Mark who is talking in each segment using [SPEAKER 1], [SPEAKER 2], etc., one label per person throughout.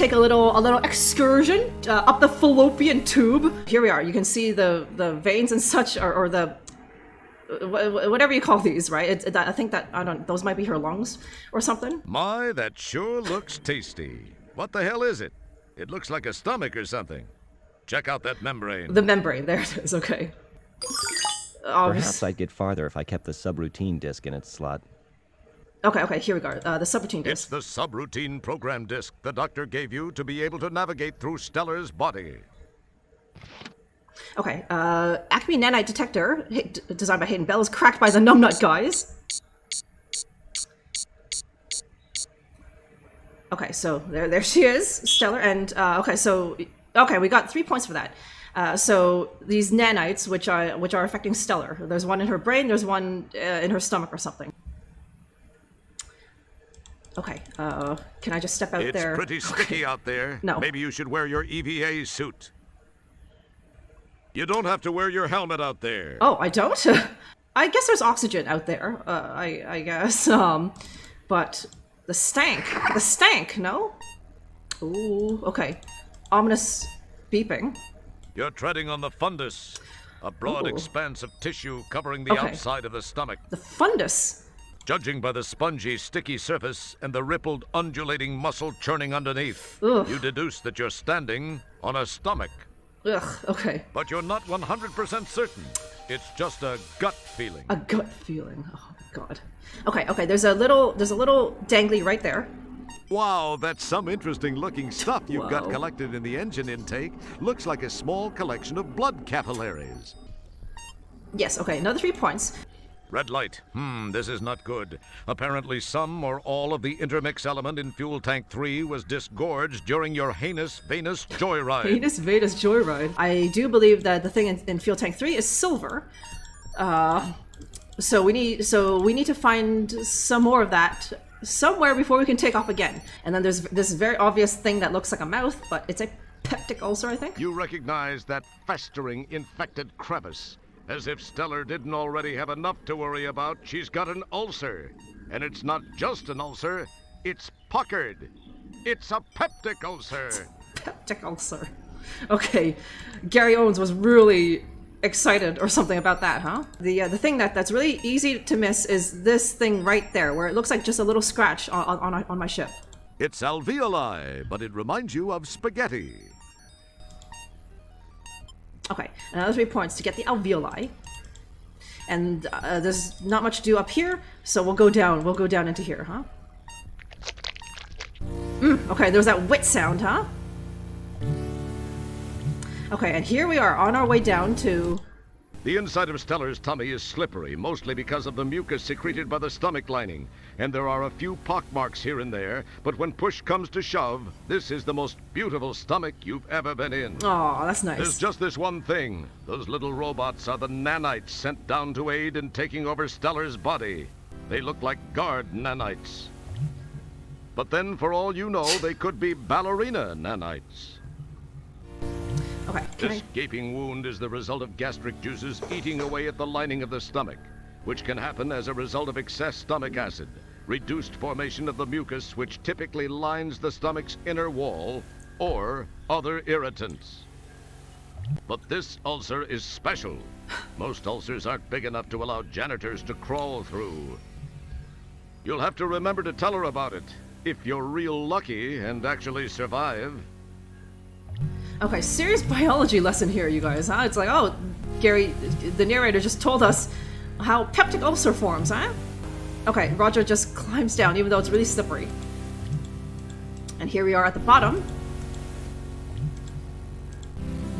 [SPEAKER 1] take a little excursion up the fallopian tube. Here we are. You can see the veins and such, or the whatever you call these, right? I think that, I don't, those might be her lungs or something.
[SPEAKER 2] My, that sure looks tasty. What the hell is it? It looks like a stomach or something. Check out that membrane.
[SPEAKER 1] The membrane, there it is, okay.
[SPEAKER 3] Perhaps I'd get farther if I kept the subroutine disk in its slot.
[SPEAKER 1] Okay, here we go. The subroutine
[SPEAKER 2] It's
[SPEAKER 1] disc.
[SPEAKER 2] the subroutine program disk the doctor gave you to be able to navigate through Stellar's body.
[SPEAKER 1] Okay, Acme nanite detector, designed by Hayden Bell, is cracked by the numbnut guys. Okay, so there she is, Stellar, and okay, we got 3 points for that. So these nanites, which are affecting Stellar. There's one in her brain. There's one in her stomach or something. Okay, can I just step out there?
[SPEAKER 2] It's pretty sticky out there.
[SPEAKER 1] No.
[SPEAKER 2] Maybe you should wear your EVA suit. You don't have to wear your helmet out there.
[SPEAKER 1] Oh, I don't? I guess there's oxygen out there, I guess. But the stank, no? Ooh, okay. Ominous beeping.
[SPEAKER 2] You're treading on the fundus, a broad
[SPEAKER 1] Ooh.
[SPEAKER 2] expanse of tissue covering the
[SPEAKER 1] Okay.
[SPEAKER 2] outside of the stomach.
[SPEAKER 1] The fundus.
[SPEAKER 2] Judging by the spongy, sticky surface and the rippled, undulating muscle churning underneath,
[SPEAKER 1] Ugh.
[SPEAKER 2] you deduce that you're standing on a stomach.
[SPEAKER 1] Ugh, okay.
[SPEAKER 2] But you're not 100% certain. It's just a gut feeling.
[SPEAKER 1] A gut feeling. Oh my god. Okay, there's a little dangly right there.
[SPEAKER 2] Wow, that's some interesting looking stuff you've got
[SPEAKER 1] Whoa.
[SPEAKER 2] collected in the engine intake. Looks like a small collection of blood capillaries.
[SPEAKER 1] Yes, okay, another 3 points.
[SPEAKER 2] Red light. This is not good. Apparently some or all of the intermix element in fuel tank 3 was disgorged during your heinous Venus joyride.
[SPEAKER 1] Venus Veda's joyride. I do believe that the thing in fuel tank 3 is silver. So we need to find some more of that somewhere before we can take off again. And then there's this very obvious thing that looks like a mouth, but it's a peptic ulcer, I think.
[SPEAKER 2] You recognize that festering, infected crevice. As if Stellar didn't already have enough to worry about, she's got an ulcer. And it's not just an ulcer, it's puckered. It's a peptic ulcer.
[SPEAKER 1] Peptic ulcer. Okay, Gary Owens was really excited or something about that, huh? The thing that's really easy to miss is this thing right there, where it looks like just a little scratch on my ship.
[SPEAKER 2] It's alveoli, but it reminds you of spaghetti.
[SPEAKER 1] Okay, another 3 points to get the alveoli. And there's not much to do up here, so we'll go down into here, huh? Okay, there's that wit sound, huh? Okay, and here we are on our way down to...
[SPEAKER 2] The inside of Stellar's tummy is slippery, mostly because of the mucus secreted by the stomach lining. And there are a few pockmarks here and there, but when push comes to shove, this is the most beautiful stomach you've ever been in.
[SPEAKER 1] Aw, that's nice.
[SPEAKER 2] There's just this one thing. Those little robots are the nanites sent down to aid in taking over Stellar's body. They look like guard nanites. But then, for all you know, they could be ballerina nanites.
[SPEAKER 1] Okay,
[SPEAKER 2] This gaping wound is the result of gastric juices eating away at the lining of the stomach, which can happen as a result of excess stomach acid, reduced formation of the mucus which typically lines the stomach's inner wall, or other irritants. But this ulcer is special. Most ulcers aren't big enough to allow janitors to crawl through. You'll have to remember to tell her about it, if you're real lucky and actually survive.
[SPEAKER 1] Okay, serious biology lesson here, you guys, huh? It's like, oh, Gary, the narrator just told us how peptic ulcer forms, huh? Okay, Roger just climbs down, even though it's really slippery. And here we are at the bottom.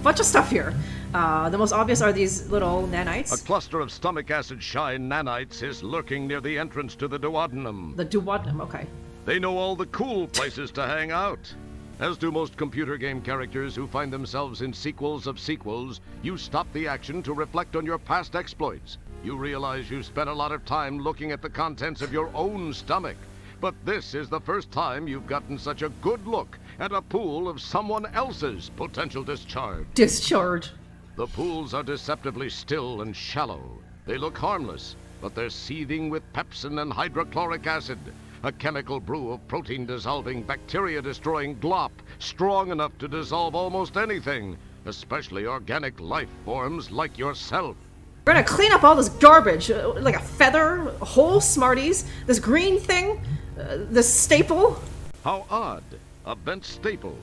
[SPEAKER 1] Bunch of stuff here. The most obvious are these little nanites.
[SPEAKER 2] A cluster of stomach acid shine nanites is lurking near the entrance to the duodenum.
[SPEAKER 1] The duodenum, okay.
[SPEAKER 2] They know all the cool places to hang out. As do most computer game characters who find themselves in sequels of sequels, you stop the action to reflect on your past exploits. You realize you spent a lot of time looking at the contents of your own stomach. But this is the first time you've gotten such a good look at a pool of someone else's potential discharge.
[SPEAKER 1] Discharge.
[SPEAKER 2] The pools are deceptively still and shallow. They look harmless, but they're seething with pepsin and hydrochloric acid. a chemical brew of protein-dissolving, bacteria-destroying glop, strong enough to dissolve almost anything, especially organic life forms like yourself.
[SPEAKER 1] We're gonna clean up all this garbage, like a feather, a whole Smarties, this green thing, this staple.
[SPEAKER 2] How odd. A bent staple.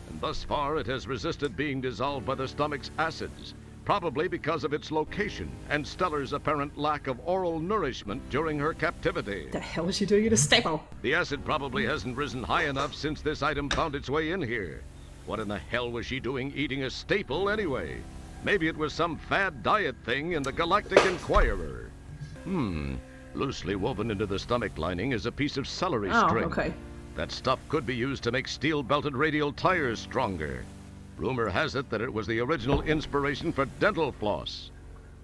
[SPEAKER 2] And thus far it has resisted being dissolved by the stomach's acids, probably because of its location and Stellar's apparent lack of oral nourishment during her captivity.
[SPEAKER 1] The hell is she doing in a staple?
[SPEAKER 2] The acid probably hasn't risen high enough since this item found its way in here. What in the hell was she doing eating a staple anyway? Maybe it was some fad diet thing in the Galactic Inquirer. Loosely woven into the stomach lining is a piece of celery string.
[SPEAKER 1] Okay.
[SPEAKER 2] That stuff could be used to make steel-belted radial tires stronger. Rumor has it that it was the original inspiration for dental floss.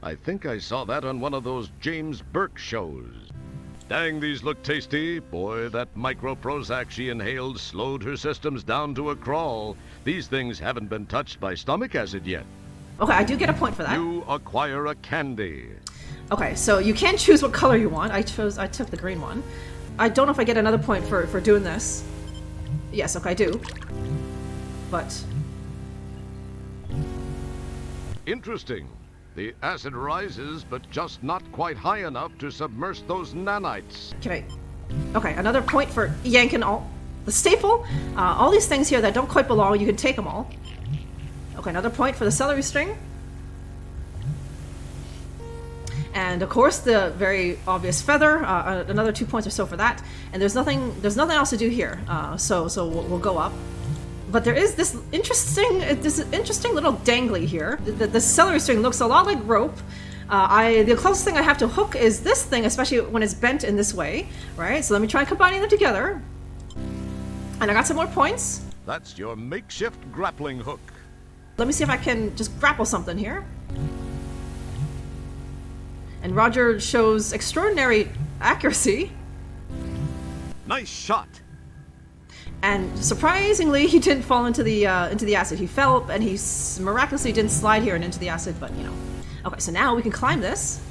[SPEAKER 2] I think I saw that on one of those James Burke shows. Dang, these look tasty. Boy, that micro-Prozac she inhaled slowed her systems down to a crawl. These things haven't been touched by stomach acid yet.
[SPEAKER 1] Okay, I do get a point for that.
[SPEAKER 2] You acquire a candy.
[SPEAKER 1] Okay, so you can choose what color you want. I took the green one. I don't know if I get another point for doing this. Yes, okay, I do. But...
[SPEAKER 2] Interesting. The acid rises, but just not quite high enough to submerge those nanites.
[SPEAKER 1] Okay, another point for yanking all... The staple? All these things here that don't quite belong, you can take them all. Okay, another point for the celery string. And of course, the very obvious feather. Another 2 points or so for that. And there's nothing else to do here. So we'll go up. But there is this interesting little dangly here. The celery string looks a lot like rope. The closest thing I have to hook is this thing, especially when it's bent in this way, right? So let me try combining them together. And I got some more points.
[SPEAKER 2] That's your makeshift grappling hook.
[SPEAKER 1] Let me see if I can just grapple something here. And Roger shows extraordinary accuracy.
[SPEAKER 2] Nice shot.
[SPEAKER 1] And surprisingly, he didn't fall into the acid. He fell, and he miraculously didn't slide here and into the acid. But you know. Okay, so now we can climb this.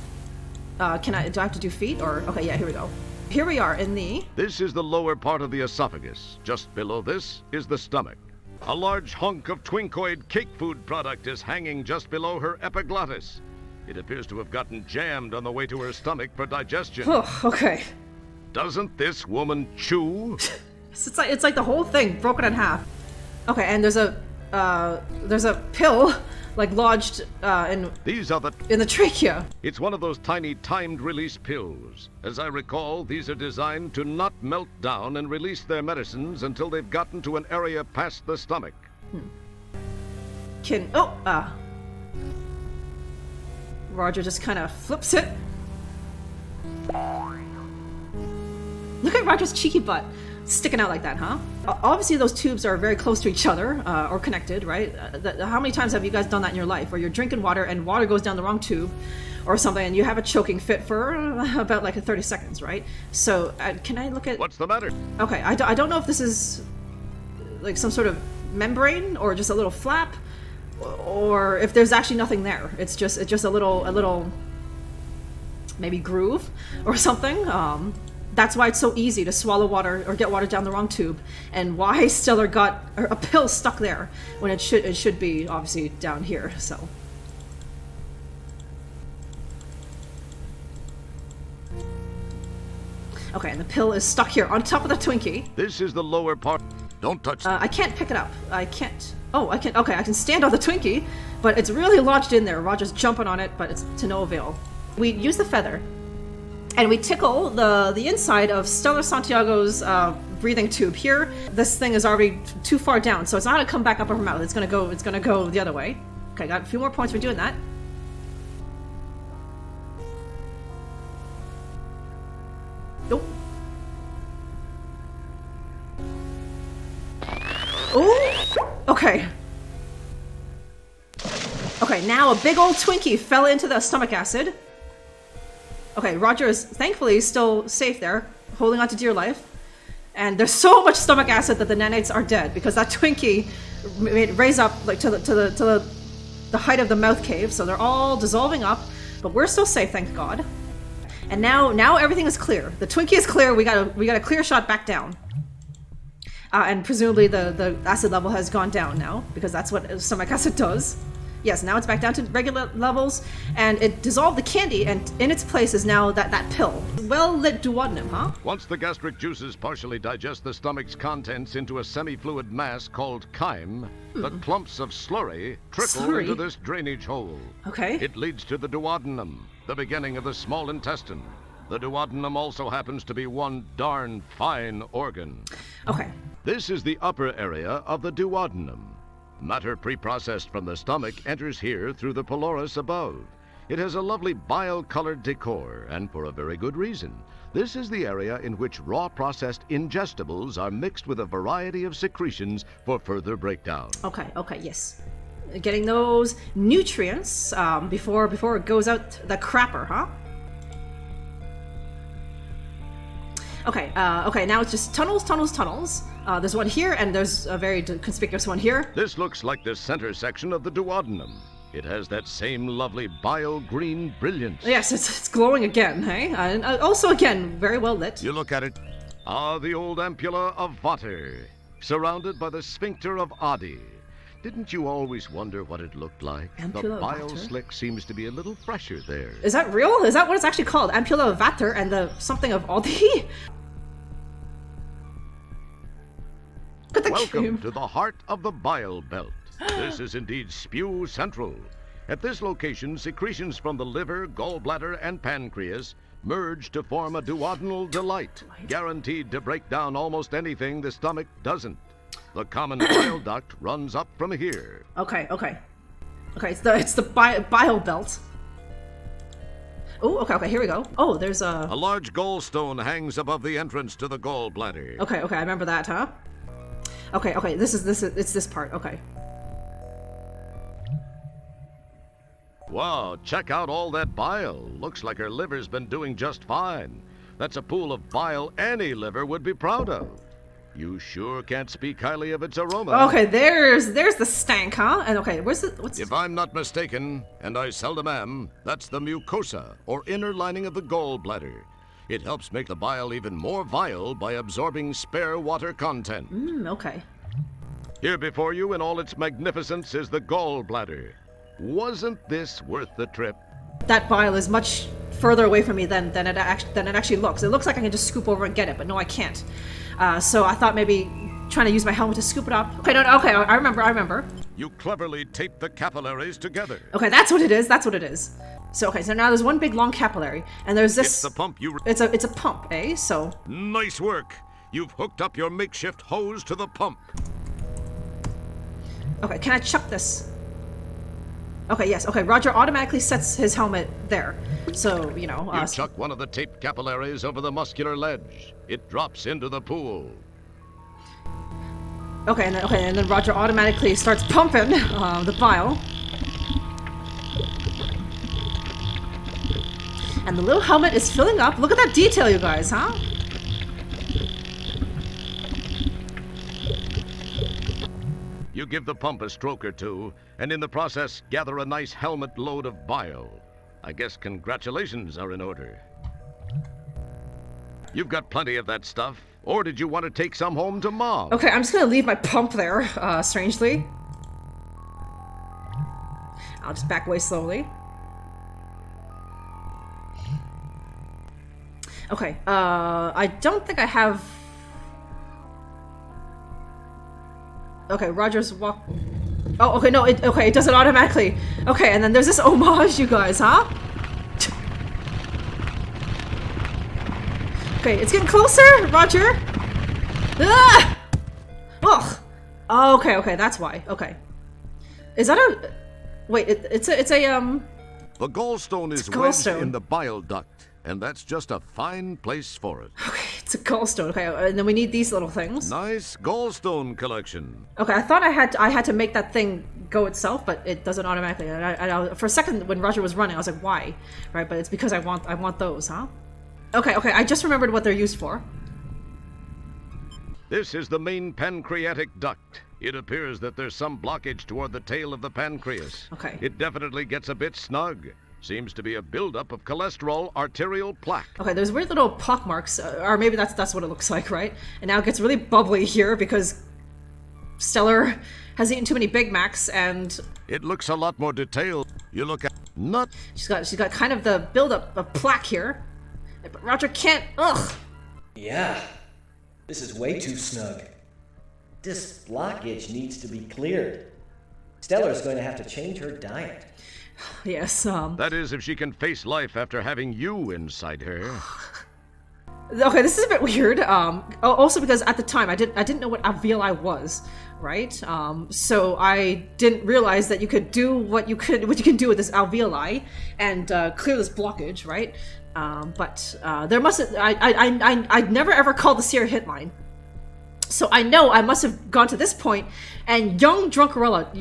[SPEAKER 1] Do I have to do feet or? Okay, yeah, here we go. Here we are in the...
[SPEAKER 2] This is the lower part of the esophagus. Just below this is the stomach. A large hunk of twinkoid cake food product is hanging just below her epiglottis. It appears to have gotten jammed on the way to her stomach for digestion.
[SPEAKER 1] Oh, okay.
[SPEAKER 2] Doesn't this woman chew?
[SPEAKER 1] It's like the whole thing broken in half. Okay, and there's a pill like lodged in the trachea.
[SPEAKER 2] It's one of those tiny timed release pills. As I recall, these are designed to not melt down and release their medicines until they've gotten to an area past the stomach.
[SPEAKER 1] Roger just kind of flips it. Look at Roger's cheeky butt sticking out like that, huh? Obviously those tubes are very close to each other, or connected, right? How many times have you guys done that in your life, where you're drinking water and water goes down the wrong tube or something and you have a choking fit for about like 30 seconds, right? So can I look at...
[SPEAKER 2] What's the matter?
[SPEAKER 1] Okay, I don't know if this is like some sort of membrane or just a little flap, or if there's actually nothing there. It's just a little maybe groove or something. That's why it's so easy to swallow water or get water down the wrong tube, and why Stellar got a pill stuck there when it should be obviously down here. So okay, and the pill is stuck here on top of the Twinkie.
[SPEAKER 2] This is the lower part. Don't touch
[SPEAKER 1] I can't pick it up. I can't. Oh, I can. Okay, I can stand on the Twinkie, but it's really lodged in there. Roger's jumping on it, but it's to no avail. We use the feather, and we tickle the inside of Stellar Santiago's breathing tube here. This thing is already too far down, so it's not gonna come back up her mouth. It's gonna go the other way. Okay, got a few more points for doing that. Nope. Oh, okay. Okay, now a big old Twinkie fell into the stomach acid. Okay, Roger is thankfully still safe there, holding on to dear life. And there's so much stomach acid that the nanites are dead, because that Twinkie made raise up like to the height of the mouth cave, so they're all dissolving up. But we're still safe, thank God. And now everything is clear. The Twinkie is clear. We got a clear shot back down. And presumably the acid level has gone down now, because that's what stomach acid does. Yes, now it's back down to regular levels, and it dissolved the candy, and in its place is now that pill. Well-lit duodenum, huh?
[SPEAKER 2] Once the gastric juices partially digest the stomach's contents into a semi-fluid mass called chyme, the clumps of slurry trickle into this drainage hole.
[SPEAKER 1] Okay.
[SPEAKER 2] It leads to the duodenum, the beginning of the small intestine. The duodenum also happens to be one darn fine organ.
[SPEAKER 1] Okay.
[SPEAKER 2] This is the upper area of the duodenum. Matter pre-processed from the stomach enters here through the pylorus above. It has a lovely bile-colored decor, and for a very good reason. This is the area in which raw processed ingestibles are mixed with a variety of secretions for further breakdown.
[SPEAKER 1] Okay, yes. Getting those nutrients before it goes out the crapper, huh? Okay, now it's just tunnels. There's one here, and there's a very conspicuous one here.
[SPEAKER 2] This looks like the center section of the duodenum. It has that same lovely bile-green brilliance.
[SPEAKER 1] Yes, it's glowing again, hey? And also, again, very well lit.
[SPEAKER 2] You look at it. The old ampulla of Vater, surrounded by the sphincter of Adi. Didn't you always wonder what it looked like?
[SPEAKER 1] Ampulla
[SPEAKER 2] the
[SPEAKER 1] of
[SPEAKER 2] bile
[SPEAKER 1] Vater?
[SPEAKER 2] slick seems to be a little fresher there.
[SPEAKER 1] Is that real? Is that what it's actually called? Ampulla of Vater and the something of Adi?
[SPEAKER 2] Welcome to the heart of the bile belt. This is indeed Spew Central. At this location, secretions from the liver, gallbladder, and pancreas merge to form a duodenal delight, guaranteed to break down almost anything the stomach doesn't. The common bile duct runs up from here.
[SPEAKER 1] Okay, it's the bile belt. Oh, okay, here we go. Oh, there's a
[SPEAKER 2] large gallstone hangs above the entrance to the gallbladder.
[SPEAKER 1] Okay, I remember that, huh? Okay, it's this part, okay.
[SPEAKER 2] Wow, check out all that bile. Looks like her liver's been doing just fine. That's a pool of bile any liver would be proud of. You sure can't speak highly of its aroma.
[SPEAKER 1] Okay, there's the stank, huh? And okay, what's
[SPEAKER 2] If I'm not mistaken, and I seldom am, that's the mucosa, or inner lining of the gallbladder. It helps make the bile even more vile by absorbing spare water content.
[SPEAKER 1] Okay.
[SPEAKER 2] Here before you in all its magnificence is the gallbladder. Wasn't this worth the trip?
[SPEAKER 1] That bile is much further away from me than it actually looks. It looks like I can just scoop over and get it, but no, I can't. So I thought maybe trying to use my helmet to scoop it up. Okay, I remember.
[SPEAKER 2] You cleverly taped the capillaries together.
[SPEAKER 1] Okay, that's what it is. So now there's one big long capillary, and there's this.
[SPEAKER 2] It's the pump you.
[SPEAKER 1] It's a pump, eh? So.
[SPEAKER 2] Nice work. You've hooked up your makeshift hose to the pump.
[SPEAKER 1] Okay, can I chuck this? Okay, yes. Okay, Roger automatically sets his helmet there. So, you know.
[SPEAKER 2] You chuck one of the taped capillaries over the muscular ledge. It drops into the pool.
[SPEAKER 1] Okay, and then Roger automatically starts pumping the bile. And the little helmet is filling up. Look at that detail, you guys, huh?
[SPEAKER 2] You give the pump a stroke or two, and in the process, gather a nice helmet load of bile. I guess congratulations are in order. You've got plenty of that stuff. Or did you want to take some home to Mom?
[SPEAKER 1] Okay, I'm just gonna leave my pump there, strangely. I'll just back away slowly. Okay, I don't think I have... Okay, Roger's walk... Oh, okay, no, it does it automatically. Okay, and then there's this homage, you guys, huh? Okay, it's getting closer, Roger! Ah! Ugh! Oh, okay, that's why. Okay. Is that a... Wait, it's a
[SPEAKER 2] The gallstone is wedged in the bile duct, and that's just a fine place for it.
[SPEAKER 1] Okay, it's a gallstone. Okay, and then we need these little things.
[SPEAKER 2] Nice gallstone collection.
[SPEAKER 1] Okay, I thought I had to make that thing go itself, but it does it automatically. And I for a second when Roger was running, I was like, why? Right, but it's because I want those, huh? Okay, I just remembered what they're used for.
[SPEAKER 2] This is the main pancreatic duct. It appears that there's some blockage toward the tail of the pancreas.
[SPEAKER 1] Okay.
[SPEAKER 2] It definitely gets a bit snug. Seems to be a buildup of cholesterol arterial plaque.
[SPEAKER 1] Okay, there's weird little pock marks, or maybe that's what it looks like, right? And now it gets really bubbly here because Stellar has eaten too many Big Macs, and
[SPEAKER 2] it looks a lot more detailed. You look at nut.
[SPEAKER 1] She's got kind of the buildup of plaque here, but Roger can't. Ugh.
[SPEAKER 4] Yeah, this is way too snug. This blockage needs to be cleared. Stellar's going to have to change her diet.
[SPEAKER 1] Yes,
[SPEAKER 2] That is, if she can face life after having you inside her.
[SPEAKER 1] Okay, this is a bit weird. Also because at the time I didn't know what alveoli was, right? So I didn't realize that you could do what you can do with this alveoli and clear this blockage, right? But there must have, I never ever called the Sierra hit line. So I know I must have gone to this point, and young Drunkarella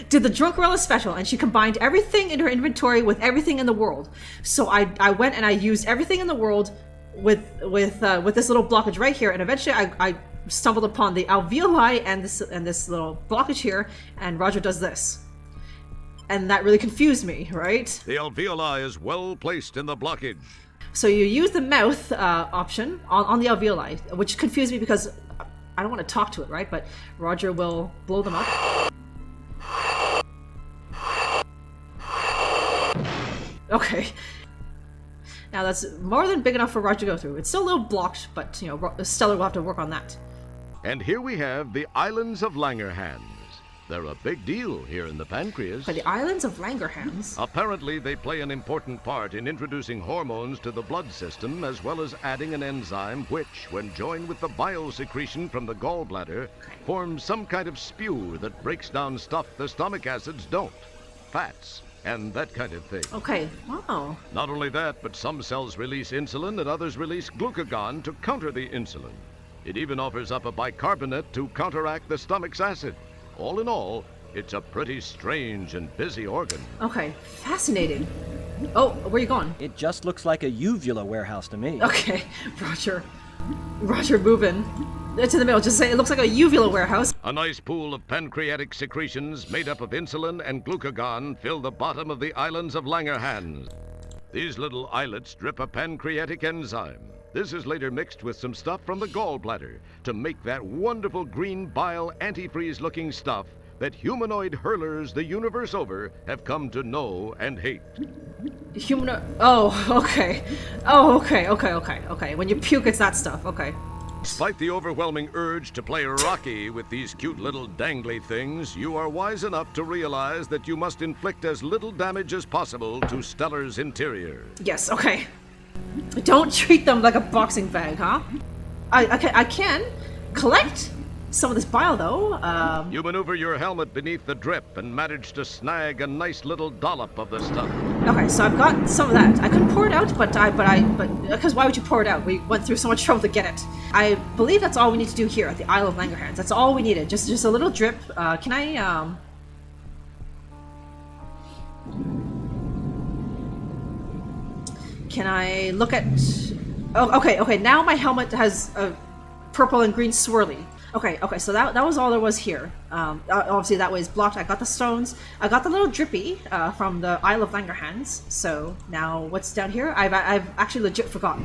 [SPEAKER 1] did the Drunkarella special, and she combined everything in her inventory with everything in the world. So I went and I used everything in the world with this little blockage right here, and eventually I stumbled upon the alveoli and this little blockage here, and Roger does this. And that really confused me, right?
[SPEAKER 2] The alveoli is well placed in the blockage.
[SPEAKER 1] So you use the mouth option on the alveoli, which confused me because I don't want to talk to it, right? But Roger will blow them up. Okay. Now that's more than big enough for Roger to go through. It's still a little blocked, but you know, Stellar will have to work on that.
[SPEAKER 2] And here we have the Islands of Langerhans. They're a big deal here in the pancreas.
[SPEAKER 1] By the Islands of Langerhans?
[SPEAKER 2] Apparently, they play an important part in introducing hormones to the blood system, as well as adding an enzyme which, when joined with the bile secretion from the gallbladder, forms some kind of spew that breaks down stuff the stomach acids don't. Fats, and that kind of thing.
[SPEAKER 1] Okay, wow.
[SPEAKER 2] Not only that, but some cells release insulin and others release glucagon to counter the insulin. It even offers up a bicarbonate to counteract the stomach's acid. All in all, it's a pretty strange and busy organ.
[SPEAKER 1] Okay, fascinating. Oh, where are you going?
[SPEAKER 4] It just looks like a uvula warehouse to me.
[SPEAKER 1] Okay, Roger moving. It's in the middle, just say it looks like a uvula warehouse.
[SPEAKER 2] A nice pool of pancreatic secretions made up of insulin and glucagon fill the bottom of the Islands of Langerhans. These little islets drip a pancreatic enzyme. This is later mixed with some stuff from the gallbladder to make that wonderful green bile antifreeze-looking stuff that humanoid hurlers the universe over have come to know and hate.
[SPEAKER 1] Oh, okay. Oh, okay. When you puke, it's that stuff. Okay.
[SPEAKER 2] Despite the overwhelming urge to play Rocky with these cute little dangly things, you are wise enough to realize that you must inflict as little damage as possible to Stellar's interior.
[SPEAKER 1] Yes, okay. Don't treat them like a boxing bag, huh? I can collect some of this bile, though.
[SPEAKER 2] You maneuver your helmet beneath the drip and manage to snag a nice little dollop of the stuff.
[SPEAKER 1] Okay, so I've got some of that. I couldn't pour it out, but because why would you pour it out? We went through so much trouble to get it. I believe that's all we need to do here at the Isle of Langerhans. That's all we needed. Just a little drip. Can I Can I look at... Oh, okay, now my helmet has a purple and green swirly. Okay, so that was all there was here. Obviously that way is blocked. I got the stones. I got the little drippy from the Isle of Langerhans. So now what's down here? I've actually legit forgotten.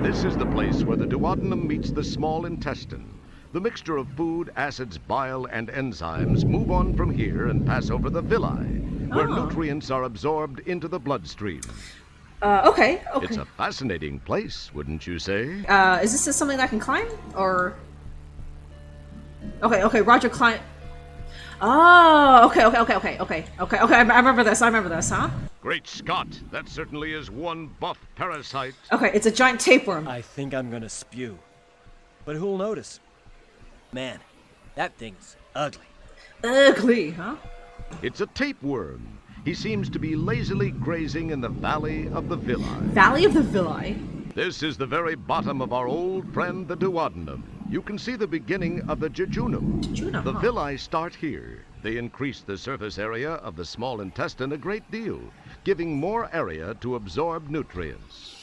[SPEAKER 2] This is the place where the duodenum meets the small intestine. The mixture of food, acids, bile, and enzymes move on from here and pass over the villi, where nutrients are absorbed into the bloodstream.
[SPEAKER 1] Okay.
[SPEAKER 2] It's a fascinating place, wouldn't you say?
[SPEAKER 1] Is this just something that I can climb, or? Okay, Roger climb. Oh, okay. I remember this, huh?
[SPEAKER 2] Great Scott, that certainly is one buff parasite.
[SPEAKER 1] Okay, it's a giant tapeworm.
[SPEAKER 4] I think I'm gonna spew. But who'll notice? Man, that thing's ugly.
[SPEAKER 1] Ugly, huh?
[SPEAKER 2] It's a tapeworm. He seems to be lazily grazing in the Valley of the Villi.
[SPEAKER 1] Valley of the Villi?
[SPEAKER 2] This is the very bottom of our old friend, the duodenum. You can see the beginning of the jejunum. The villi start here. They increase the surface area of the small intestine a great deal, giving more area to absorb nutrients.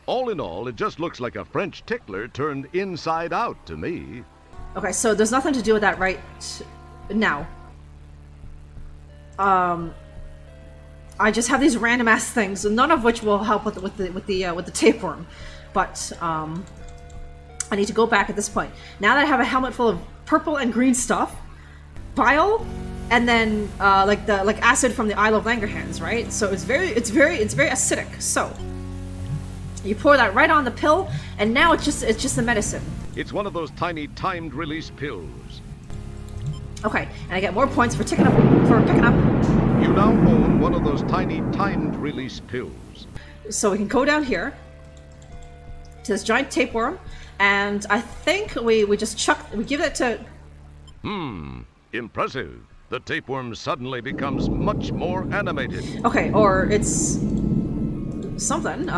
[SPEAKER 2] All in all, it just looks like a French tickler turned inside out to me.
[SPEAKER 1] Okay, so there's nothing to do with that right now. I just have these random ass things, none of which will help with the tapeworm. But I need to go back at this point. Now that I have a helmet full of purple and green stuff, bile, and then like acid from the Isle of Langerhans, right? So it's very acidic. So you pour that right on the pill, and now it's just the medicine.
[SPEAKER 2] It's one of those tiny timed release pills.
[SPEAKER 1] Okay, and I get more points for picking up.
[SPEAKER 2] You now own one of those tiny timed release pills.
[SPEAKER 1] So we can go down here to this giant tapeworm, and I think we give it to.
[SPEAKER 2] Impressive. The tapeworm suddenly becomes much more animated.
[SPEAKER 1] Okay, or it's something.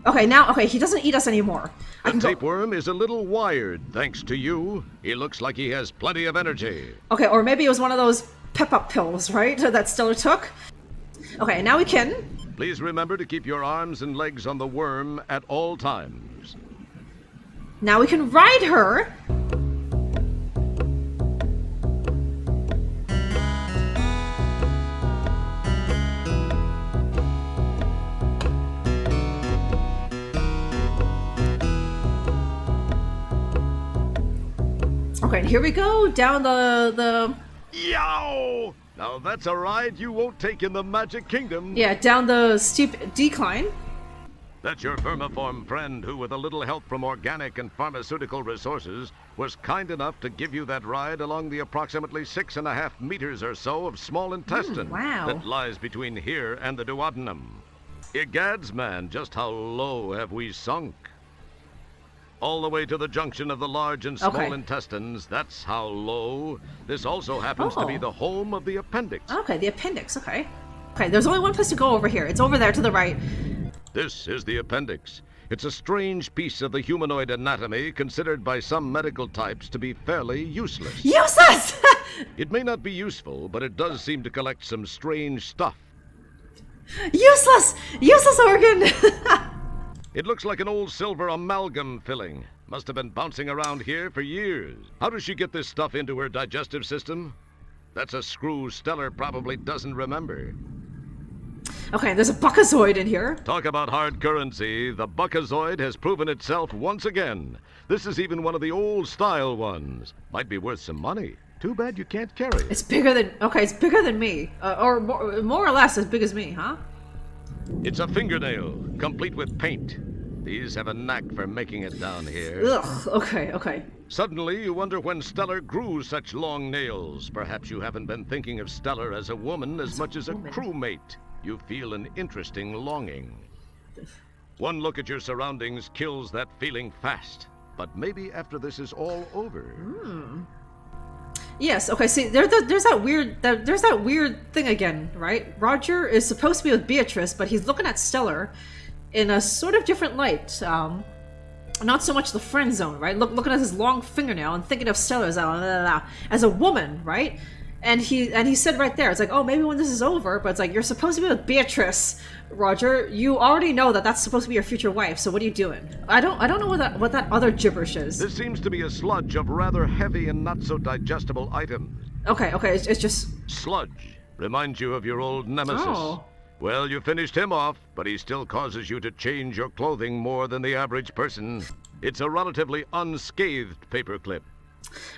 [SPEAKER 1] Okay, he doesn't eat us anymore.
[SPEAKER 2] The tapeworm is a little wired, thanks to you. He looks like he has plenty of energy.
[SPEAKER 1] Okay, or maybe it was one of those pep-up pills, right, that Stellar took? Okay, now we can.
[SPEAKER 2] Please remember to keep your arms and legs on the worm at all times.
[SPEAKER 1] Now we can ride her. Okay, and here we go, down the...
[SPEAKER 2] Yow! Now that's a ride you won't take in the Magic Kingdom.
[SPEAKER 1] Yeah, down the steep decline.
[SPEAKER 2] That's your vermiform friend who, with a little help from organic and pharmaceutical resources, was kind enough to give you that ride along the approximately 6.5 meters or so of small intestine
[SPEAKER 1] wow.
[SPEAKER 2] that lies between here and the duodenum. Egads, man, just how low have we sunk? All the way to the junction of the large and small intestines, that's how low. This also happens to be the home of the appendix.
[SPEAKER 1] Okay, the appendix, okay. Okay, there's only one place to go over here. It's over there to the right.
[SPEAKER 2] This is the appendix. It's a strange piece of the humanoid anatomy considered by some medical types to be fairly useless.
[SPEAKER 1] Useless!
[SPEAKER 2] It may not be useful, but it does seem to collect some strange stuff.
[SPEAKER 1] Useless! Useless organ!
[SPEAKER 2] It looks like an old silver amalgam filling. Must have been bouncing around here for years. How does she get this stuff into her digestive system? That's a screw Stellar probably doesn't remember.
[SPEAKER 1] Okay, there's a buckazoid in here.
[SPEAKER 2] Talk about hard currency. The buckazoid has proven itself once again. This is even one of the old-style ones. Might be worth some money. Too bad you can't carry it.
[SPEAKER 1] It's bigger than... Okay, it's bigger than me. Or more or less as big as me, huh?
[SPEAKER 2] It's a fingernail, complete with paint. These have a knack for making it down here.
[SPEAKER 1] Ugh, okay.
[SPEAKER 2] Suddenly, you wonder when Stellar grew such long nails. Perhaps you haven't been thinking of Stellar as a woman as much as a crewmate. You feel an interesting longing. One look at your surroundings kills that feeling fast. But maybe after this is all over...
[SPEAKER 1] Yes, okay, see, there's that weird thing again, right? Roger is supposed to be with Beatrice, but he's looking at Stellar in a sort of different light. Not so much the friend zone, right? Looking at his long fingernail and thinking of Stellar as a woman, right? And he said right there, it's like, oh, maybe when this is over, but it's like, you're supposed to be with Beatrice, Roger. You already know that that's supposed to be your future wife, so what are you doing? I don't know what that other gibberish is.
[SPEAKER 2] This seems to be a sludge of rather heavy and not so digestible items.
[SPEAKER 1] Okay, it's just...
[SPEAKER 2] Sludge reminds you of your old nemesis.
[SPEAKER 1] Oh.
[SPEAKER 2] Well, you finished him off, but he still causes you to change your clothing more than the average person. It's a relatively unscathed paperclip.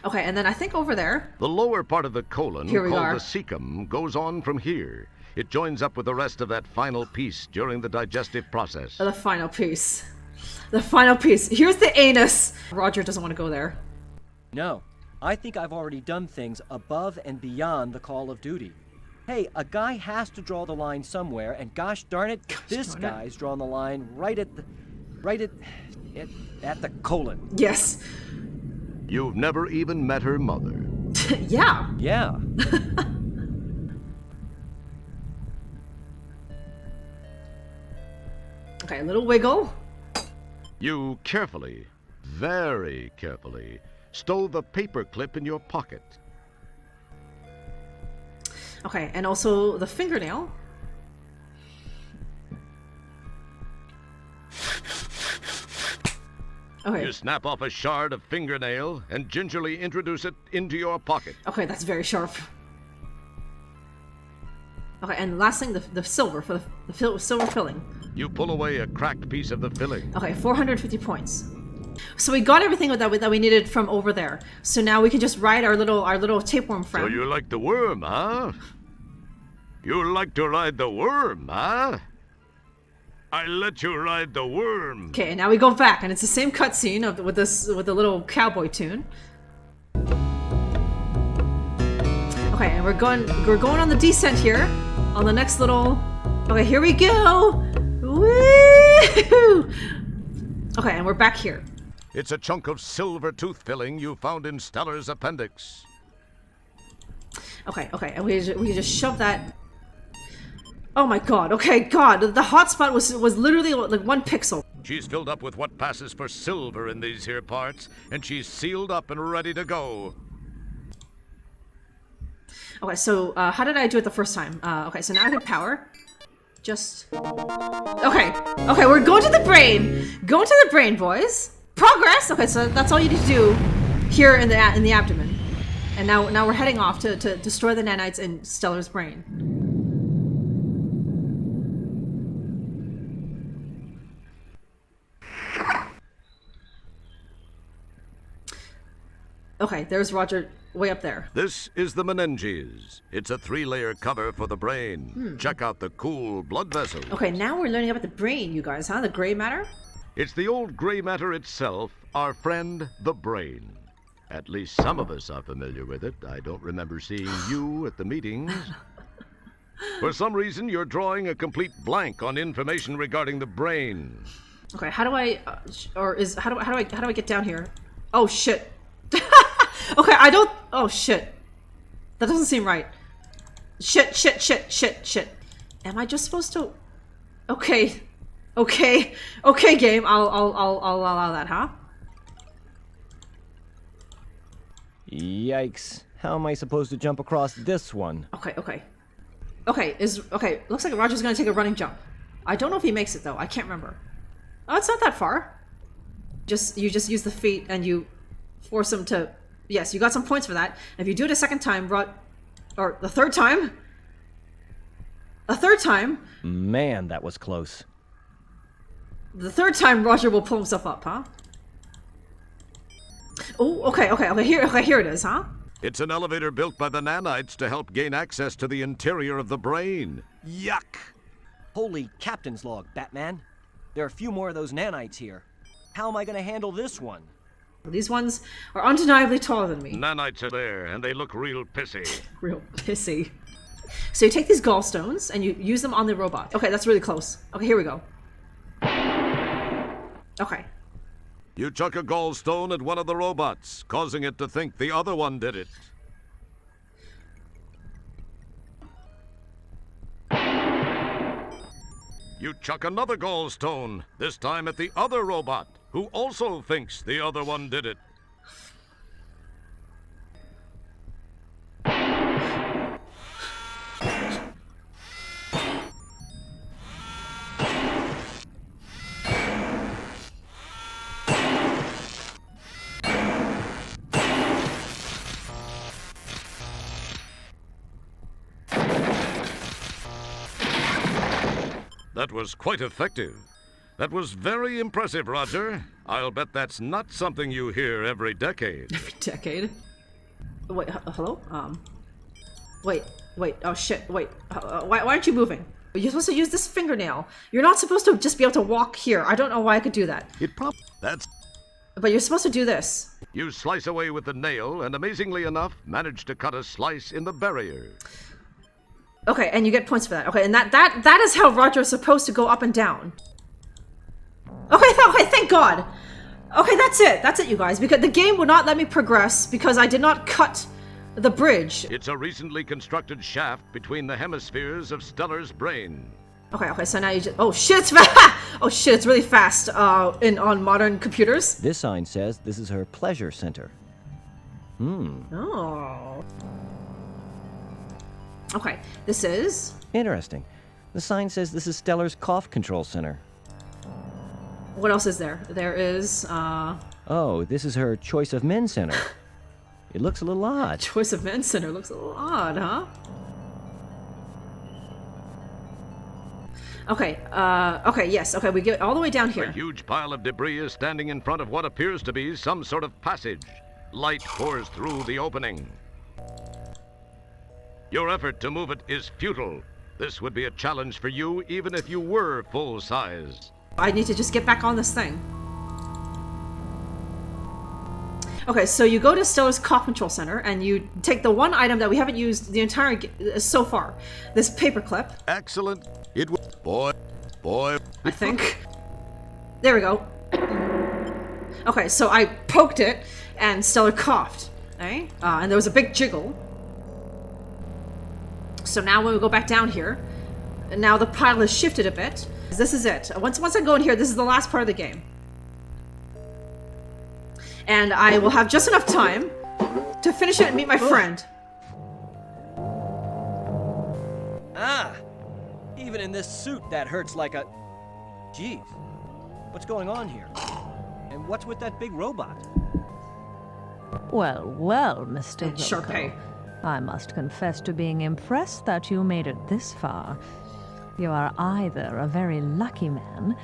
[SPEAKER 1] Okay, and then I think over there...
[SPEAKER 2] The lower part of the colon,
[SPEAKER 1] called
[SPEAKER 2] the cecum, goes on from here. It joins up with the rest of that final piece during the digestive process.
[SPEAKER 1] The final piece. The final piece. Here's the anus. Roger doesn't want to go there.
[SPEAKER 5] No, I think I've already done things above and beyond the call of duty. Hey, a guy has to draw the line somewhere, and gosh darn it, this guy's drawn the line right at the colon.
[SPEAKER 1] Yes.
[SPEAKER 2] You've never even met her mother.
[SPEAKER 1] Yeah.
[SPEAKER 5] Yeah.
[SPEAKER 1] Okay, a little wiggle.
[SPEAKER 2] You carefully, very carefully, stow the paper clip in your pocket.
[SPEAKER 1] Okay, and also the fingernail. Okay.
[SPEAKER 2] You snap off a shard of fingernail and gingerly introduce it into your pocket.
[SPEAKER 1] Okay, that's very sharp. Okay, and last thing, the silver, for the silver filling.
[SPEAKER 2] You pull away a cracked piece of the filling.
[SPEAKER 1] Okay, 450 points. So we got everything that we needed from over there. So now we can just ride our little tapeworm friend.
[SPEAKER 2] So you like the worm, huh? You like to ride the worm, huh? I let you ride the worm.
[SPEAKER 1] Okay, and now we go back, and it's the same cutscene with the little cowboy tune. Okay, and we're going on the descent here, on the next little. Okay, here we go. Woo! Okay, and we're back here.
[SPEAKER 2] It's a chunk of silver tooth filling you found in Stellar's appendix.
[SPEAKER 1] Okay, and we just shove that. Oh my god, okay, god, the hotspot was literally like 1 pixel.
[SPEAKER 2] She's filled up with what passes for silver in these here parts, and she's sealed up and ready to go.
[SPEAKER 1] Okay, so how did I do it the first time? Okay, so now I hit power. Just... Okay, we're going to the brain! Going to the brain, boys! Progress! Okay, so that's all you need to do here in the abdomen. And now we're heading off to destroy the nanites in Stellar's brain. Okay, there's Roger way up there.
[SPEAKER 2] This is the meninges. It's a 3-layer cover for the brain. Check out the cool blood vessels.
[SPEAKER 1] Okay, now we're learning about the brain, you guys, huh? The gray matter?
[SPEAKER 2] It's the old gray matter itself, our friend, the brain. At least some of us are familiar with it. I don't remember seeing you at the meetings. For some reason, you're drawing a complete blank on information regarding the brain.
[SPEAKER 1] Okay, how do I get down here? Oh shit. Okay, I don't. Oh shit. That doesn't seem right. Shit. Am I just supposed to? Okay, game. I'll allow that, huh?
[SPEAKER 3] Yikes. How am I supposed to jump across this one?
[SPEAKER 1] Okay. Looks like Roger's gonna take a running jump. I don't know if he makes it though. I can't remember. Oh, it's not that far. You just use the feet and you force him to. Yes, you got some points for that. And if you do it a second time, or the third time.
[SPEAKER 3] Man, that was close.
[SPEAKER 1] The third time, Roger will pull himself up, huh? Oh, okay. Here it is, huh?
[SPEAKER 2] It's an elevator built by the nanites to help gain access to the interior of the brain. Yuck!
[SPEAKER 5] Holy captain's log, Batman. There are a few more of those nanites here. How am I going to handle this one?
[SPEAKER 1] These ones are undeniably taller than me.
[SPEAKER 2] Nanites are there, and they look real pissy.
[SPEAKER 1] Real pissy. So you take these gallstones and you use them on the robot. Okay, that's really close. Okay, here we go. Okay.
[SPEAKER 2] You chuck a gallstone at one of the robots, causing it to think the other one did it. You chuck another gallstone, this time at the other robot, who also thinks the other one did it. That was quite effective. That was very impressive, Roger. I'll bet that's not something you hear every decade.
[SPEAKER 1] Every decade? Wait, hello? Wait. Oh shit, wait. Why aren't you moving? You're supposed to use this fingernail. You're not supposed to just be able to walk here. I don't know why I could do that. But you're supposed to do this.
[SPEAKER 2] You slice away with the nail, and amazingly enough, manage to cut a slice in the barrier.
[SPEAKER 1] Okay, and you get points for that. Okay, and that is how Roger is supposed to go up and down. Okay, thank God. Okay, that's it, you guys. Because the game would not let me progress because I did not cut the bridge.
[SPEAKER 2] It's a recently constructed shaft between the hemispheres of Stellar's brain.
[SPEAKER 1] Okay, so now you just... Oh shit, it's fast! Oh shit, it's really fast on modern computers.
[SPEAKER 3] This sign says this is her pleasure center.
[SPEAKER 1] Oh. Okay, this is...
[SPEAKER 3] Interesting. The sign says this is Stellar's cough control center.
[SPEAKER 1] What else is there? There is,
[SPEAKER 3] Oh, this is her choice of men center. It looks a little odd.
[SPEAKER 1] Choice of men center looks a little odd, huh? Okay, okay, yes, okay, we get all the way down
[SPEAKER 2] A
[SPEAKER 1] here.
[SPEAKER 2] huge pile of debris is standing in front of what appears to be some sort of passage. Light pours through the opening. Your effort to move it is futile. This would be a challenge for you even if you were full size.
[SPEAKER 1] I need to just get back on this thing. Okay, so you go to Stellar's Cop Control Center, and you take the one item that we haven't used the entire so far. This paperclip.
[SPEAKER 2] Excellent. It was... Boy.
[SPEAKER 1] I think. There we go. Okay, so I poked it, and Stellar coughed. Eh? And there was a big jiggle. So now when we go back down here, and now the pile has shifted a bit. This is it. Once I go in here, this is the last part of the game. And I will have just enough time to finish it and meet my friend.
[SPEAKER 5] Ah! Even in this suit, that hurts like a... Jeez. What's going on here? And what's with that big robot?
[SPEAKER 6] Well, well, Mr.
[SPEAKER 1] And
[SPEAKER 6] Wilco.
[SPEAKER 1] Sharpay.
[SPEAKER 6] I must confess to being impressed that you made it this far. You are either a very lucky man,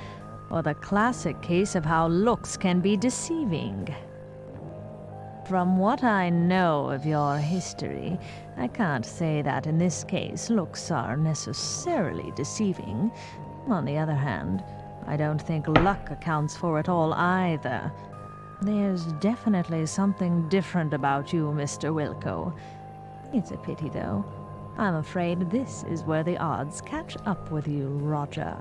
[SPEAKER 6] or the classic case of how looks can be deceiving. From what I know of your history, I can't say that in this case looks are necessarily deceiving. On the other hand, I don't think luck accounts for it all either. There's definitely something different about you, Mr. Wilco. It's a pity, though. I'm afraid this is where the odds catch up with you, Roger.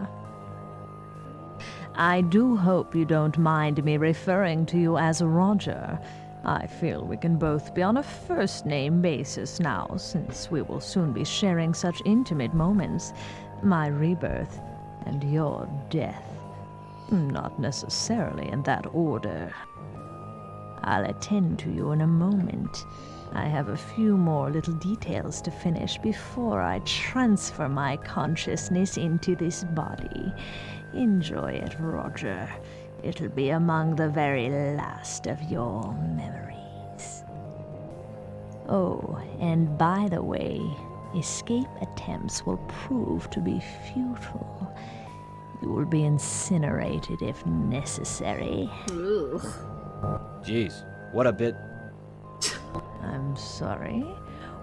[SPEAKER 6] I do hope you don't mind me referring to you as Roger. I feel we can both be on a first-name basis now, since we will soon be sharing such intimate moments. My rebirth and your death. Not necessarily in that order. I'll attend to you in a moment. I have a few more little details to finish before I transfer my consciousness into this body. Enjoy it, Roger. It'll be among the very last of your memories. Oh, and by the way, escape attempts will prove to be futile. You will be incinerated if necessary.
[SPEAKER 1] Ugh.
[SPEAKER 5] Jeez, what a bit...
[SPEAKER 6] I'm sorry.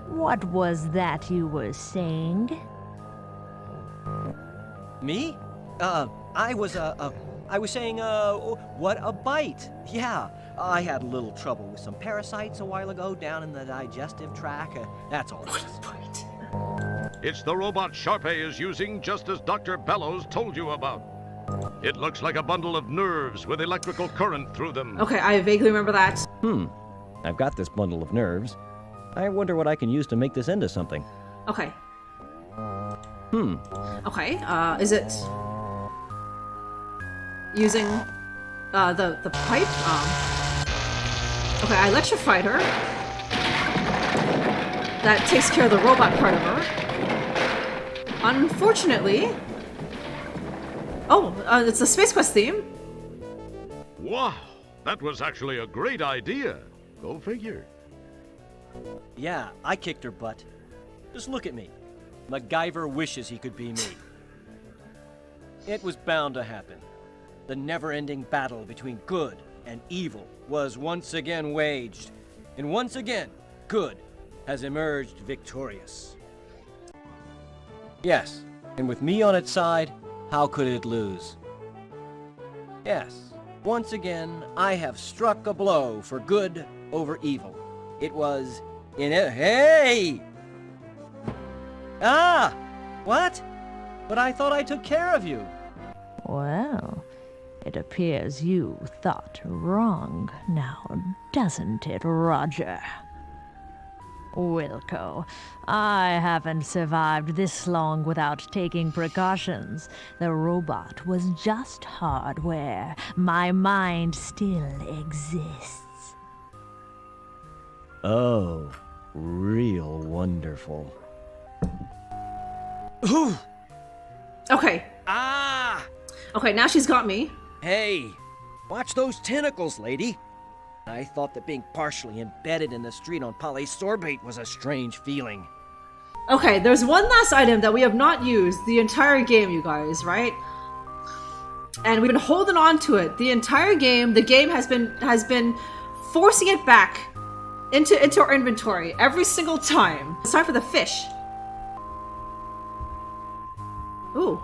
[SPEAKER 6] What was that you were saying?
[SPEAKER 5] Me? I was saying, what a bite. Yeah, I had a little trouble with some parasites a while ago down in the digestive tract. That's all it is.
[SPEAKER 2] It's the robot Sharpay is using just as Dr. Bellows told you about. It looks like a bundle of nerves with electrical current through them.
[SPEAKER 1] Okay, I vaguely remember that.
[SPEAKER 3] I've got this bundle of nerves. I wonder what I can use to make this into something.
[SPEAKER 1] Okay. Okay, is it... using, the pipe? Okay, I electrified her. That takes care of the robot part of her. Unfortunately... Oh, it's the Space Quest theme.
[SPEAKER 2] Wow, that was actually a great idea. Go figure.
[SPEAKER 5] Yeah, I kicked her butt. Just look at me. MacGyver wishes he could be me. It was bound to happen. The never-ending battle between good and evil was once again waged. And once again, good has emerged victorious. Yes, and with me on its side, how could it lose? Yes, once again, I have struck a blow for good over evil. It was in a... Hey! Ah! What? But I thought I took care of you.
[SPEAKER 6] Well, it appears you thought wrong now, doesn't it, Roger? Wilco, I haven't survived this long without taking precautions. The robot was just hardware. My mind still exists.
[SPEAKER 3] Oh, real wonderful.
[SPEAKER 5] Ooh!
[SPEAKER 1] Okay.
[SPEAKER 5] Ah!
[SPEAKER 1] Okay, now she's got me.
[SPEAKER 5] Hey, watch those tentacles, lady. I thought that being partially embedded in the street on polysorbate was a strange feeling.
[SPEAKER 1] Okay, there's one last item that we have not used the entire game, you guys, right? And we've been holding on to it the entire game. The game has been forcing it back into our inventory every single time. It's time for the fish. Ooh.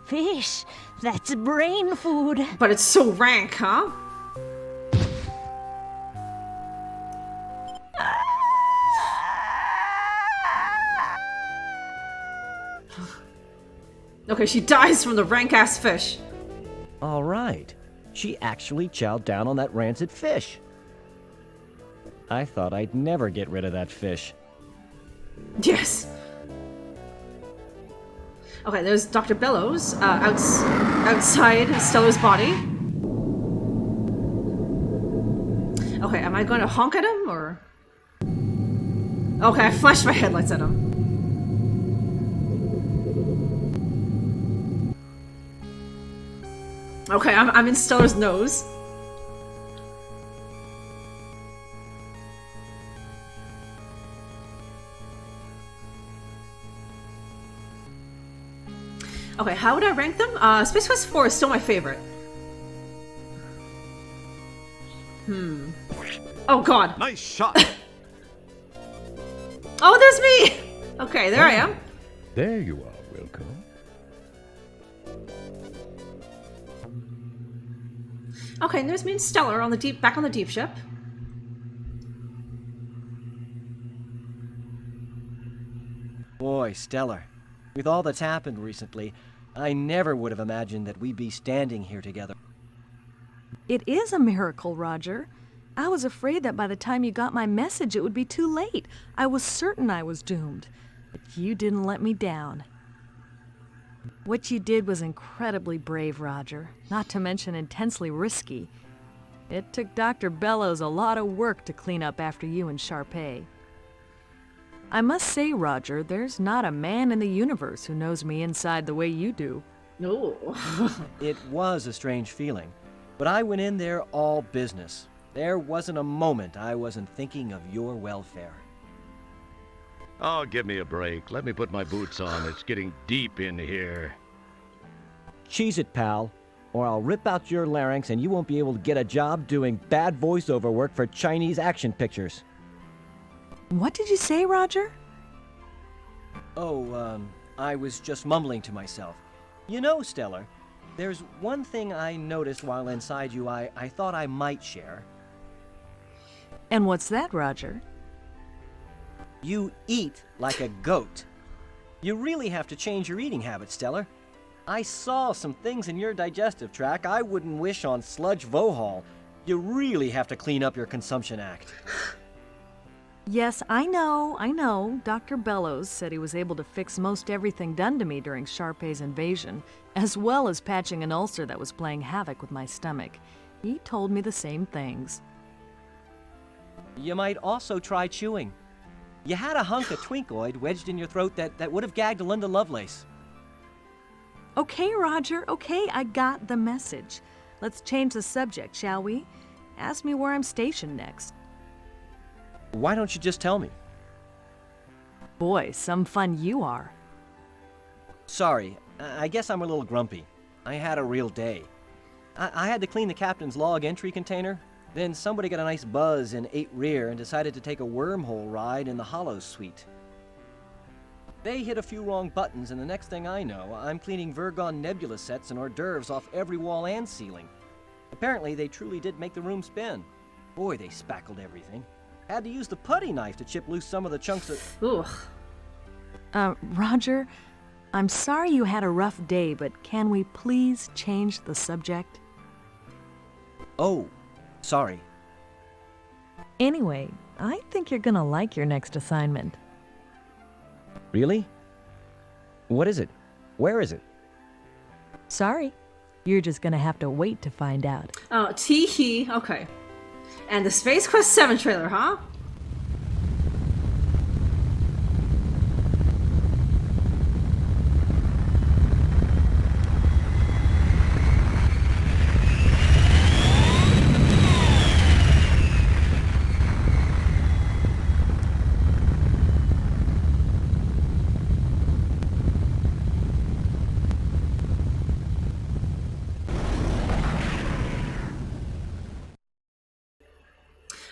[SPEAKER 6] Fish, that's brain food.
[SPEAKER 1] But it's so rank, huh? Okay, she dies from the rank-ass fish.
[SPEAKER 3] All right. She actually chowed down on that rancid fish. I thought I'd never get rid of that fish.
[SPEAKER 1] Yes. Okay, there's Dr. Bellows outside Stellar's body. Okay, am I going to honk at him, or...? Okay, I flashed my headlights at him. Okay, I'm in Stellar's nose. Okay, how would I rank them? Space Quest 4 is still my favorite. Oh god.
[SPEAKER 2] Nice shot!
[SPEAKER 1] Oh, there's me! Okay, there I am.
[SPEAKER 2] There you are, Wilco.
[SPEAKER 1] Okay, and there's me and Stellar on the back on the Deepship.
[SPEAKER 5] Boy, Stellar. With all that's happened recently, I never would have imagined that we'd be standing here together.
[SPEAKER 6] It is a miracle, Roger. I was afraid that by the time you got my message, it would be too late. I was certain I was doomed. But you didn't let me down. What you did was incredibly brave, Roger, not to mention intensely risky. It took Dr. Bellows a lot of work to clean up after you and Sharpay. I must say, Roger, there's not a man in the universe who knows me inside the way you do.
[SPEAKER 1] No.
[SPEAKER 5] It was a strange feeling, but I went in there all business. There wasn't a moment I wasn't thinking of your welfare.
[SPEAKER 2] Oh, give me a break. Let me put my boots on. It's getting deep in here.
[SPEAKER 3] Cheese it, pal, or I'll rip out your larynx and you won't be able to get a job doing bad voiceover work for Chinese action pictures.
[SPEAKER 6] What did you say, Roger?
[SPEAKER 5] Oh, I was just mumbling to myself. You know, Stellar, there's one thing I noticed while inside you I thought I might share.
[SPEAKER 6] And what's that, Roger?
[SPEAKER 5] You eat like a goat. You really have to change your eating habits, Stellar. I saw some things in your digestive tract I wouldn't wish on Sludge Vohall. You really have to clean up your consumption act.
[SPEAKER 6] Yes, I know. Dr. Bellows said he was able to fix most everything done to me during Sharpay's invasion, as well as patching an ulcer that was playing havoc with my stomach. He told me the same things.
[SPEAKER 5] You might also try chewing. You had a hunk of twinkoid wedged in your throat that would have gagged Linda Lovelace.
[SPEAKER 6] Okay, Roger, okay, I got the message. Let's change the subject, shall we? Ask me where I'm stationed next.
[SPEAKER 5] Why don't you just tell me?
[SPEAKER 6] Boy, some fun you are.
[SPEAKER 5] Sorry, I guess I'm a little grumpy. I had a real day. I had to clean the captain's log entry container. Then somebody got a nice buzz in 8 Rear and decided to take a wormhole ride in the Hollows suite. They hit a few wrong buttons, and the next thing I know, I'm cleaning Virgon Nebula sets and hors d'oeuvres off every wall and ceiling. Apparently, they truly did make the room spin. Boy, they spackled everything. Had to use the putty knife to chip loose some of the chunks of...
[SPEAKER 1] Ooh.
[SPEAKER 6] Roger, I'm sorry you had a rough day, but can we please change the subject?
[SPEAKER 5] Oh, sorry.
[SPEAKER 6] Anyway, I think you're gonna like your next assignment.
[SPEAKER 3] Really? What is it? Where is it?
[SPEAKER 6] Sorry, you're just gonna have to wait to find out.
[SPEAKER 1] Oh, tee-hee. Okay. And the Space Quest 7 trailer, huh?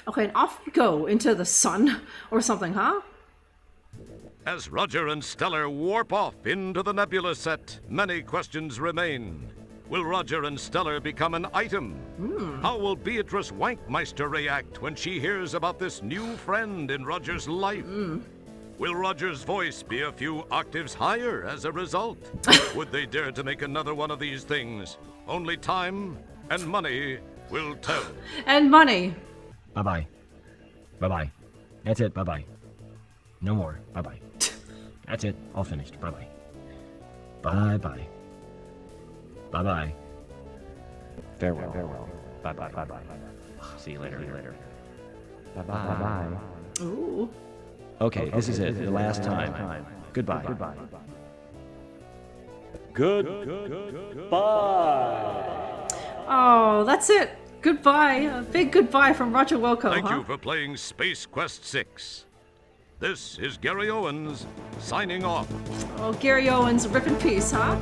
[SPEAKER 1] Okay, and off we go into the sun or something, huh?
[SPEAKER 2] As Roger and Stellar warp off into the nebula set, many questions remain. Will Roger and Stellar become an item? How will Beatrice Wankmeister react when she hears about this new friend in Roger's life? Will Roger's voice be a few octaves higher as a result? Would they dare to make another one of these things? Only time and money will tell.
[SPEAKER 1] And money.
[SPEAKER 3] Bye-bye. Bye-bye. That's it. Bye-bye. No more. Bye-bye. That's it. All finished. Bye-bye. Bye-bye. Bye-bye. Farewell. Farewell. Bye-bye. Bye-bye. See you later. See you later. Bye-bye. Bye-bye.
[SPEAKER 1] Ooh.
[SPEAKER 3] Okay, this is it. The last time. Goodbye. Goodbye.
[SPEAKER 5] Goodbye.
[SPEAKER 1] Oh, that's it. Goodbye. A big goodbye from Roger Wilco,
[SPEAKER 2] Thank
[SPEAKER 1] huh?
[SPEAKER 2] you for playing Space Quest 6. This is Gary Owens, signing off.
[SPEAKER 1] Oh, Gary Owens, rip in peace, huh?